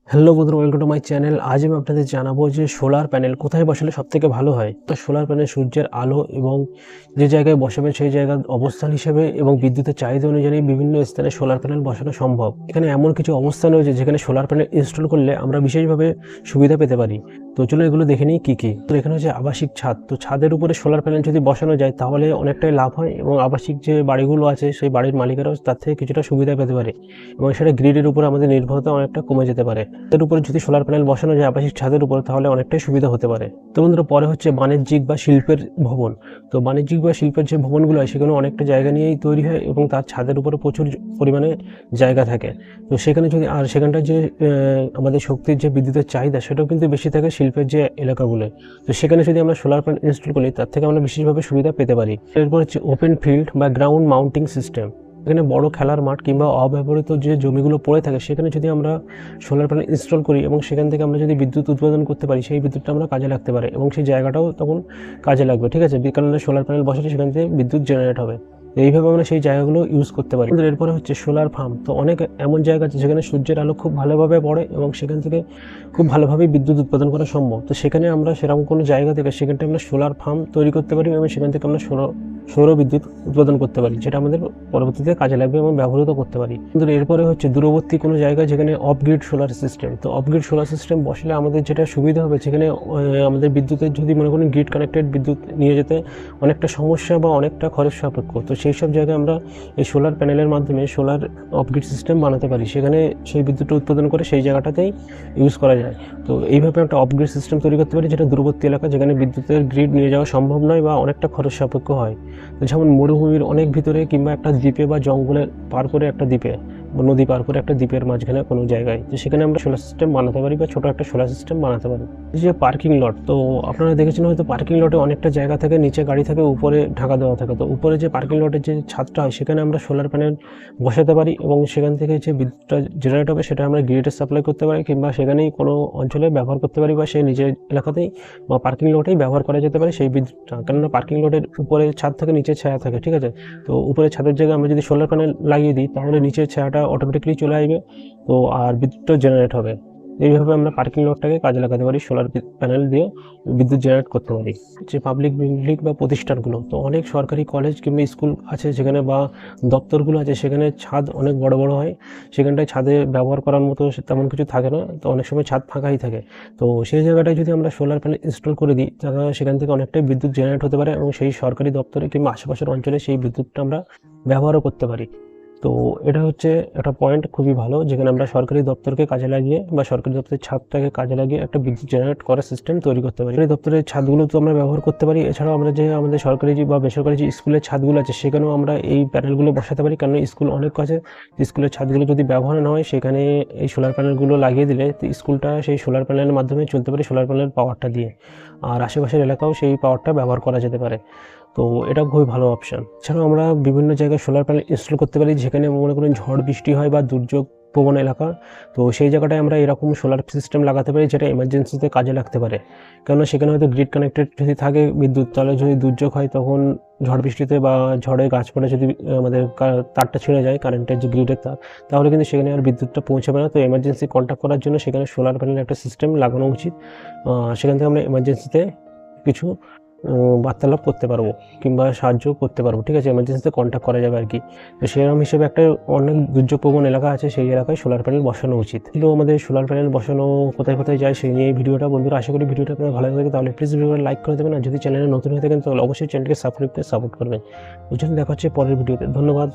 Hello বন্ধুরা, welcome to my channel. আজ আমি আপনাদের জানাবো যে সোলার প্যানেল কোথায় বসালে সবথেকে ভালো হয়। তো সোলার প্যানেল সূর্যের আলো এবং যে জায়গায় বসাবেন সেই জায়গার অবস্থান হিসেবে এবং বিদ্যুতের চাহিদা অনুযায়ী বিভিন্ন স্থানে সোলার প্যানেল বসানো সম্ভব। এখানে এমন কিছু অবস্থান রয়েছে যেখানে সোলার প্যানেল ইনস্টল করলে আমরা বিশেষভাবে সুবিধা পেতে পারি। তো চলো এগুলো দেখে নিই কী কী। তো এখানে হচ্ছে আবাসিক ছাদ। তো ছাদের উপরে সোলার প্যানেল যদি বসানো যায় তাহলে অনেকটাই লাভ হয় এবং আবাসিক যে বাড়িগুলো আছে সেই বাড়ির মালিকেরাও তার থেকে কিছুটা সুবিধা পেতে পারে এবং সেটা গ্রিডের উপর আমাদের নির্ভরতা অনেকটা কমে যেতে পারে। এর উপরে যদি সোলার প্যানেল বসানো যায় আবাসিক ছাদের উপর তাহলে অনেকটাই সুবিধা হতে পারে। তো বন্ধুরা, পরে হচ্ছে বাণিজ্যিক বা শিল্পের ভবন। তো বাণিজ্যিক বা শিল্পের যে ভবনগুলো হয় সেখানে অনেকটা জায়গা নিয়েই তৈরি হয় এবং তার ছাদের উপরে প্রচুর পরিমাণে জায়গা থাকে। তো সেখানে যদি আর সেখানটার যে আমাদের শক্তির যে বিদ্যুতের চাহিদা সেটাও কিন্তু বেশি থাকে শিল্পের যে এলাকাগুলো। তো সেখানে যদি আমরা সোলার প্যানেল ইনস্টল করি তার থেকে আমরা বিশেষভাবে সুবিধা পেতে পারি। এরপর হচ্ছে ওপেন ফিল্ড বা গ্রাউন্ড মাউন্টিং সিস্টেম। এখানে বড় খেলার মাঠ কিংবা অব্যবহৃত যে জমিগুলো পড়ে থাকে সেখানে যদি আমরা সোলার প্যানেল ইনস্টল করি এবং সেখান থেকে আমরা যদি বিদ্যুৎ উৎপাদন করতে পারি সেই বিদ্যুৎটা আমরা কাজে লাগতে পারি এবং সেই জায়গাটাও তখন কাজে লাগবে। ঠিক আছে, কারণে সোলার প্যানেল বসালে সেখান থেকে বিদ্যুৎ জেনারেট হবে। এইভাবে আমরা সেই জায়গাগুলো ইউজ করতে পারি। এরপরে হচ্ছে সোলার ফার্ম। তো অনেক এমন জায়গা আছে যেখানে সূর্যের আলো খুব ভালোভাবে পড়ে এবং সেখান থেকে খুব ভালোভাবে বিদ্যুৎ উৎপাদন করা সম্ভব। তো সেখানে আমরা সেরকম কোনো জায়গা থেকে সেখানটা আমরা সোলার ফার্ম তৈরি করতে পারি এবং সেখান থেকে আমরা সৌর বিদ্যুৎ উৎপাদন করতে পারি, যেটা আমাদের পরবর্তীতে কাজে লাগবে এবং ব্যবহৃত করতে পারি। কিন্তু এরপরে হচ্ছে দূরবর্তী কোনো জায়গায় যেখানে অফগ্রিড সোলার সিস্টেম। তো অফগ্রিড সোলার সিস্টেম বসলে আমাদের যেটা সুবিধা হবে, সেখানে আমাদের বিদ্যুতের যদি মনে করেন গ্রিড কানেক্টেড বিদ্যুৎ নিয়ে যেতে অনেকটা সমস্যা বা অনেকটা খরচ সাপেক্ষ। তো সেই সব জায়গায় আমরা এই সোলার প্যানেলের মাধ্যমে সোলার অফগ্রিড সিস্টেম বানাতে পারি, সেখানে সেই বিদ্যুৎটা উৎপাদন করে সেই জায়গাটাতেই ইউজ করা যায়। তো এইভাবে একটা অফগ্রিড সিস্টেম তৈরি করতে পারি, যেটা দূরবর্তী এলাকা যেখানে বিদ্যুতের গ্রিড নিয়ে যাওয়া সম্ভব নয় বা অনেকটা খরচ সাপেক্ষ হয়। যেমন মরুভূমির অনেক ভিতরে কিংবা একটা দ্বীপে বা জঙ্গলের পার করে একটা দ্বীপে, নদী পার করে একটা দ্বীপের মাঝখানে কোনো জায়গায়, তো সেখানে আমরা সোলার সিস্টেম বানাতে পারি বা ছোটো একটা সোলার সিস্টেম বানাতে পারি। এই যে পার্কিং লট, তো আপনারা দেখেছেন হয়তো পার্কিং লটে অনেকটা জায়গা থাকে, নিচে গাড়ি থাকে, উপরে ঢাকা দেওয়া থাকে। তো উপরে যে পার্কিং লটের যে ছাদটা হয় সেখানে আমরা সোলার প্যানেল বসাতে পারি এবং সেখান থেকে যে বিদ্যুৎটা জেনারেট হবে সেটা আমরা গ্রিডে সাপ্লাই করতে পারি কিংবা সেখানেই কোনো অঞ্চলে ব্যবহার করতে পারি বা সেই নিজের এলাকাতেই বা পার্কিং লটেই ব্যবহার করা যেতে পারে সেই বিদ্যুৎটা। কেননা পার্কিং লটের উপরে ছাদ থাকে, নিচে ছায়া থাকে। ঠিক আছে, তো উপরে ছাদের জায়গায় আমরা যদি সোলার প্যানেল লাগিয়ে দিই তাহলে নিচের ছায়াটা অটোমেটিকলি চলে আসবে, তো আর বিদ্যুৎটা জেনারেট হবে। এইভাবে আমরা পার্কিং লটটাকে কাজে লাগাতে পারি, সোলার প্যানেল দিয়ে বিদ্যুৎ জেনারেট করতে পারি। যে পাবলিক বিল্ডিং বা প্রতিষ্ঠানগুলো, তো অনেক সরকারি কলেজ কিংবা স্কুল আছে যেখানে বা দপ্তরগুলো আছে সেখানে ছাদ অনেক বড় বড় হয়, সেখানটায় ছাদে ব্যবহার করার মতো তেমন কিছু থাকে না, তো অনেক সময় ছাদ ফাঁকাই থাকে। তো সেই জায়গাটায় যদি আমরা সোলার প্যানেল ইনস্টল করে দিই তাহলে সেখান থেকে অনেকটাই বিদ্যুৎ জেনারেট হতে পারে এবং সেই সরকারি দপ্তরে কিংবা আশেপাশের অঞ্চলে সেই বিদ্যুৎটা আমরা ব্যবহারও করতে পারি। তো এটা হচ্ছে একটা পয়েন্ট খুবই ভালো, যেখানে আমরা সরকারি দপ্তরকে কাজে লাগিয়ে বা সরকারি দপ্তরের ছাদটাকে কাজে লাগিয়ে একটা বিদ্যুৎ জেনারেট করার সিস্টেম তৈরি করতে পারি। এই দপ্তরের ছাদগুলো তো আমরা ব্যবহার করতে পারি, এছাড়াও আমরা যে আমাদের সরকারি বা বেসরকারি যে স্কুলের ছাদগুলো আছে সেখানেও আমরা এই প্যানেলগুলো বসাতে পারি, কারণ স্কুল অনেক আছে, স্কুলের ছাদগুলো যদি ব্যবহার না হয় সেখানে এই সোলার প্যানেলগুলো লাগিয়ে দিলে স্কুলটা সেই সোলার প্যানেলের মাধ্যমে চলতে পারে, সোলার প্যানেলের পাওয়ারটা দিয়ে, আর আশেপাশের এলাকাও সেই পাওয়ারটা ব্যবহার করা যেতে পারে। তো এটা খুবই ভালো অপশান। এছাড়াও আমরা বিভিন্ন জায়গায় সোলার প্যানেল ইনস্টল করতে পারি যেখানে মনে করেন ঝড় বৃষ্টি হয় বা দুর্যোগ প্রবণ এলাকা, তো সেই জায়গাটায় আমরা এরকম সোলার সিস্টেম লাগাতে পারি যেটা এমার্জেন্সিতে কাজে লাগতে পারে। কেননা সেখানে হয়তো গ্রিড কানেক্টেড যদি থাকে বিদ্যুৎ, তাহলে যদি দুর্যোগ হয় তখন ঝড় বৃষ্টিতে বা ঝড়ে গাছ পড়ে যদি আমাদের তারটা ছিঁড়ে যায় কারেন্টের যে গ্রিডের তার, তাহলে কিন্তু সেখানে আর বিদ্যুৎটা পৌঁছাবে না। তো এমার্জেন্সি কন্ট্যাক্ট করার জন্য সেখানে সোলার প্যানেল একটা সিস্টেম লাগানো উচিত। সেখান থেকে আমরা এমার্জেন্সিতে কিছু বার্তালাপ করতে পারবো কিংবা সাহায্য করতে পারবো। ঠিক আছে, এমার্জেন্সিতে কন্ট্যাক্ট করা যাবে আর কি। তো সেরকম হিসেবে একটা অনেক দুর্যোগপ্রবণ এলাকা আছে, সেই এলাকায় সোলার প্যানেল বসানো উচিত। কিন্তু আমাদের সোলার প্যানেল বসানো কোথায় কোথায় যায় সেই নিয়ে এই ভিডিওটা। বন্ধুরা, আশা করি ভিডিওটা আপনাদের ভালো লাগে, তাহলে প্লিজ ভিডিওটা লাইক করে দেবেন, আর যদি চ্যানেলে নতুন হয়ে থাকেন তাহলে অবশ্যই চ্যানেলকে সাবস্ক্রাইব করে সাপোর্ট করবেন। ওই জন্য দেখা হচ্ছে পরের ভিডিওতে। ধন্যবাদ।